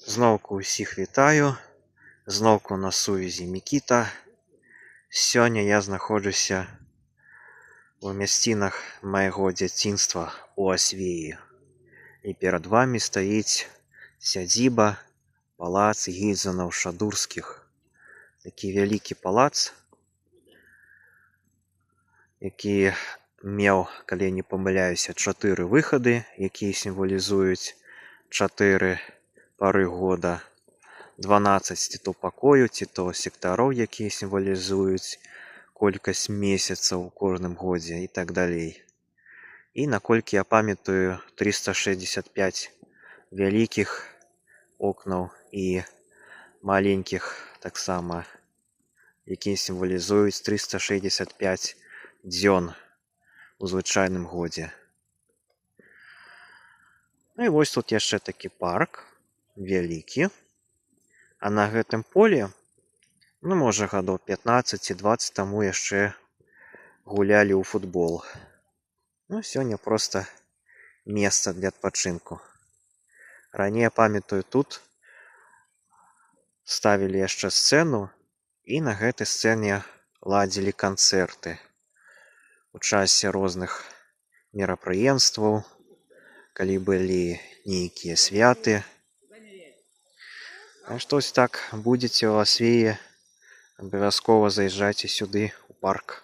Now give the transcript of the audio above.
Зноўку ўсіх вітаю. Зноўку на сувязі Мікіта. Сёння я знаходжуся у мясцінах майго дзяцінства у Асвеі. І перад вамі стаіць сядзіба, палац Гізанаў-Шадурскіх. Такі вялікі палац, які меў, калі не памыляюся, 4 выхады, якія сімвалізуюць 4 пары года, 12 ці то пакою, ці то сектароў, якія сімвалізуюць колькасць месяцаў у кожным годзе і так далей. І, наколькі я памятаю, 365 вялікіх окнаў і маленькіх таксама, якія сімвалізуюць 365 дзён у звычайным годзе. Ну і вось тут яшчэ такі парк, вялікі. А на гэтым полі, можа, гадоў 15 ці 20 таму яшчэ гулялі ў футбол. Сёння проста месца для адпачынку. Раней, я памятаю, тут ставілі яшчэ сцэну, і на гэтай сцэне ладзілі канцэрты у часе розных мерапрыемстваў, калі былі нейкія святы. А што ось так будзеце ў Асвеі, абавязкова заязджайце сюды у парк.